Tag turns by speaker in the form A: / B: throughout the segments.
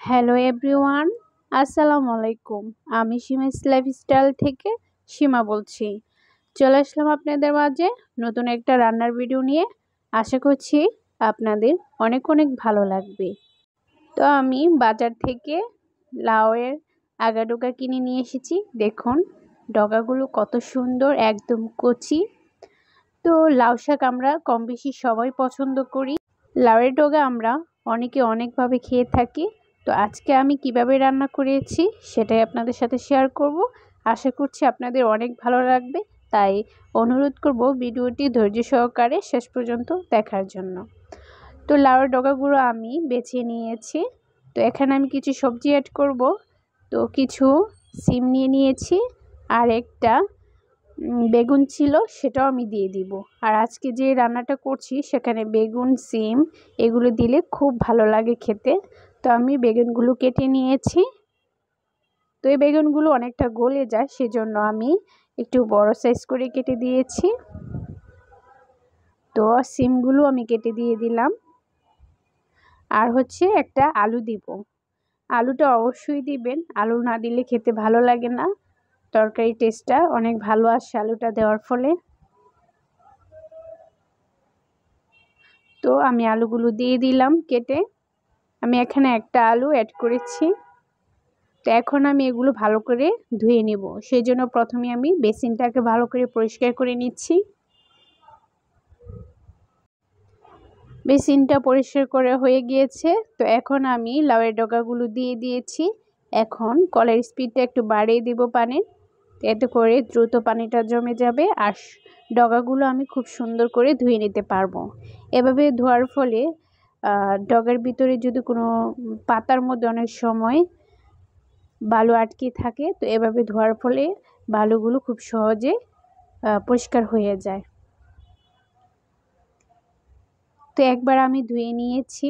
A: Hello everyone, আসসালামু আলাইকুম। আমি সীমা লাইফস্টাইল থেকে সীমা বলছি। চলে আসলাম আপনাদের মাঝে নতুন একটা রান্নার ভিডিও নিয়ে। আশা করছি আপনাদের অনেক অনেক ভালো লাগবে। তো আমি বাজার থেকে লাউয়ের আগাডোকা কিনে নিয়ে এসেছি। দেখুন ডগাগুলো কত সুন্দর, একদম কচি। তো লাউ শাক আমরা কম বেশি সবাই পছন্দ করি। লাউয়ের ডগা আমরা অনেকে অনেকভাবে খেয়ে থাকি। তো আজকে আমি কিভাবে রান্না করেছি সেটাই আপনাদের সাথে শেয়ার করব। আশা করছি আপনাদের অনেক ভালো লাগবে, তাই অনুরোধ করব ভিডিওটি ধৈর্য সহকারে শেষ পর্যন্ত দেখার জন্য। তো লাউয়ের ডগাগুলো আমি বেছে নিয়েছি। তো এখানে আমি কিছু সবজি অ্যাড করব। তো কিছু সিম নিয়ে নিয়েছি, আর একটা বেগুন ছিল, সেটাও আমি দিয়ে দিব। আর আজকে যে রান্নাটা করছি সেখানে বেগুন, সিম এগুলো দিলে খুব ভালো লাগে খেতে। তো আমি বেগুনগুলো কেটে নিয়েছি। তো এই বেগুনগুলো অনেকটা গলে যায়, সেজন্য আমি একটু বড় সাইজ করে কেটে দিয়েছি। তো সিমগুলো আমি কেটে দিয়ে দিলাম। আর হচ্ছে একটা আলু দিব। আলুটা অবশ্যই দিবেন, আলু না দিলে খেতে ভালো লাগে না। তরকারি টেস্টটা অনেক ভালো আসে আলুটা দেওয়ার ফলে। তো আমি আলুগুলো দিয়ে দিলাম কেটে। আমি এখানে একটা আলু অ্যাড করেছি। তো এখন আমি এগুলো ভালো করে ধুয়ে নেব। সেই জন্য প্রথমে আমি বেসিনটাকে ভালো করে পরিষ্কার করে নিচ্ছি। বেসিনটা পরিষ্কার করে হয়ে গিয়েছে। তো এখন আমি লাউয়ের ডগাগুলো দিয়ে দিয়েছি। এখন কলের স্পিডটা একটু বাড়িয়ে দিব পানির, এতে করে দ্রুত পানিটা জমে যাবে আর ডগাগুলো আমি খুব সুন্দর করে ধুয়ে নিতে পারবো। এভাবে ধোয়ার ফলে ডগার ভিতরে যদি কোনো পাতার মধ্যে অনেক সময় বালু আটকে থাকে, তো এভাবে ধোয়ার ফলে বালুগুলো খুব সহজে পরিষ্কার হয়ে যায়। তো একবার আমি ধুয়ে নিয়েছি,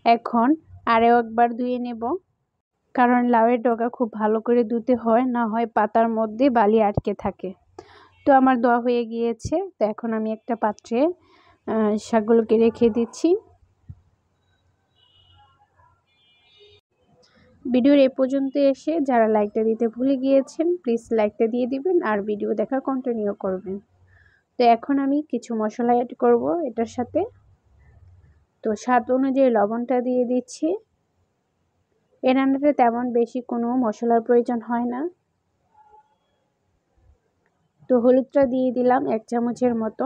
A: এখন আরও একবার ধুয়ে নেব, কারণ লাউয়ের ডগা খুব ভালো করে ধুতে হয়, না হয় পাতার মধ্যে বালি আটকে থাকে। তো আমার ধোয়া হয়ে গিয়েছে। তো এখন আমি একটা পাত্রে শাকগুলোকে রেখে দিচ্ছি। ভিডিওর এ পর্যন্ত এসে যারা লাইকটা দিতে ভুলে গিয়েছেন, প্লিজ লাইকটা দিয়ে দিবেন আর ভিডিও দেখা কন্টিনিউ করবেন। তো এখন আমি কিছু মশলা অ্যাড করব এটার সাথে। তো স্বাদ অনুযায়ী লবণটা দিয়ে দিচ্ছি। এই রান্নাতে তেমন বেশি কোনো মশলার প্রয়োজন হয় না। তো হলুদটা দিয়ে দিলাম 1 চামচের মতো।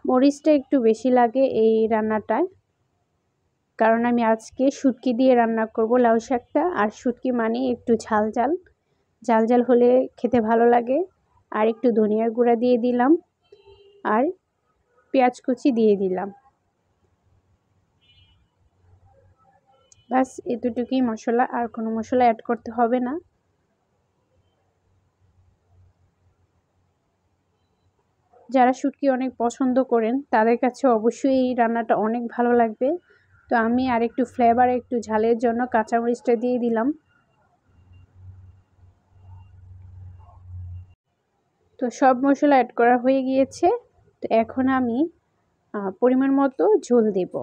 A: মরিচটা একটু বেশি লাগে এই রান্নাটায়, কারণ আমি আজকে শুটকি দিয়ে রান্না করব লাউ শাকটা। আর শুটকি মানে একটু ঝাল ঝাল, ঝাল ঝাল হলে খেতে ভালো লাগে। আর একটু ধনিয়ার গুঁড়া দিয়ে দিলাম, আর পেঁয়াজ কুচি দিয়ে দিলাম। বাস এতটুকুই মশলা, আর কোনো মশলা অ্যাড করতে হবে না। যারা শুটকি অনেক পছন্দ করেন তাদের কাছে অবশ্যই এই রান্নাটা অনেক ভালো লাগবে। তো আমি আর একটু ফ্লেভার, একটু ঝালের জন্য কাঁচামরিচটা দিয়ে দিলাম। তো সব মশলা অ্যাড করা হয়ে গিয়েছে। তো এখন আমি পরিমাণ মতো ঝোল দেব।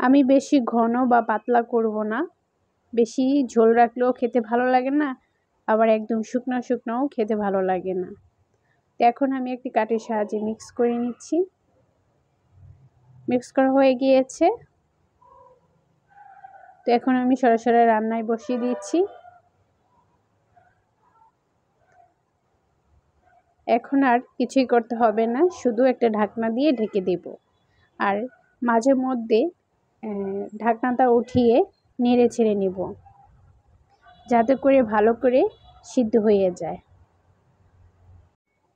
A: আমি বেশি ঘন বা পাতলা করব না, বেশি ঝোল রাখলেও খেতে ভালো লাগে না, আবার একদম শুকনো শুকনোও খেতে ভালো লাগে না। তো এখন আমি একটি কাঠির সাহায্যে মিক্স করে নিচ্ছি। মিক্স করা হয়ে গিয়েছে। তো এখন আমি সরাসরি রান্নায় বসিয়ে দিচ্ছি। এখন আর কিছুই করতে হবে না, শুধু একটা ঢাকনা দিয়ে ঢেকে দেব। আর মাঝে মধ্যে ঢাকনাটা উঠিয়ে নেড়ে ছেড়ে নেব, যাতে করে ভালো করে সিদ্ধ হয়ে যায়।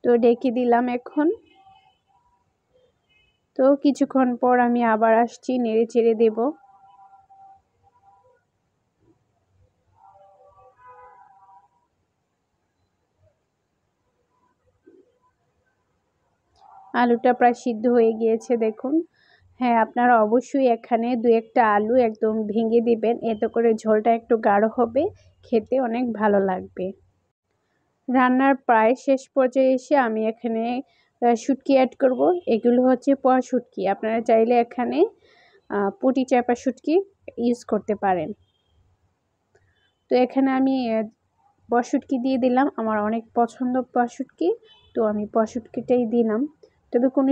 A: তো ঢেকে দিলাম এখন। তো কিছুক্ষণ পর আমি আবার আসছি, নেড়ে চেড়ে দেব। আলুটা প্রায় সিদ্ধ হয়ে গিয়েছে দেখুন। হ্যাঁ, আপনারা অবশ্যই এখানে 2-1টা আলু একদম ভেঙে দিবেন, এতে করে ঝোলটা একটু গাঢ় হবে, খেতে অনেক ভালো লাগবে। রান্নার প্রায় শেষ পর্যায়ে এসে আমি এখানে শুটকি অ্যাড করব। এগুলো হচ্ছে পোয়া শুটকি, আপনারা চাইলে এখানে পুঁটি চাপা শুটকি ইউজ করতে পারেন। তো এখানে আমি পোয়া শুটকি দিয়ে দিলাম, আমার অনেক পছন্দ পোয়া শুটকি, তো আমি পোয়া শুটকিটাই দিলাম। তবে কোনো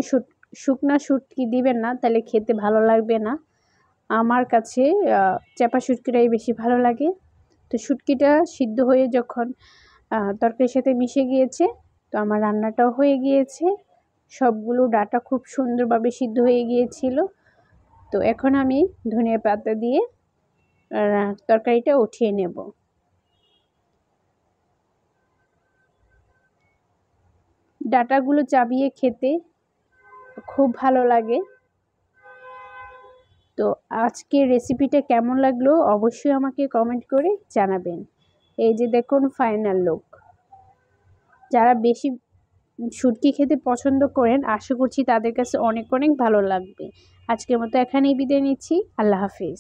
A: শুকনা শুটকি দিবেন না, তাহলে খেতে ভালো লাগবে না। আমার কাছে চাপা শুটকিটাই বেশি ভালো লাগে। তো শুটকিটা সিদ্ধ হয়ে যখন তরকারির সাথে মিশে গিয়েছে, তো আমার রান্নাটাও হয়ে গিয়েছে। সবগুলো ডাটা খুব সুন্দরভাবে সিদ্ধ হয়ে গিয়েছিল। তো এখন আমি ধনিয়া পাতা দিয়ে তরকারিটা উঠিয়ে নেব। ডাটাগুলো চাবিয়ে খেতে খুব ভালো লাগে। তো আজকের রেসিপিটা কেমন লাগলো অবশ্যই আমাকে কমেন্ট করে জানাবেন। এই যে দেখুন ফাইনাল লুক। যারা বেশি শুটকি খেতে পছন্দ করেন, আশা করছি তাদের কাছে অনেক অনেক ভালো লাগবে। আজকের মতো এখানেই বিদায় নিচ্ছি। আল্লাহ হাফিজ।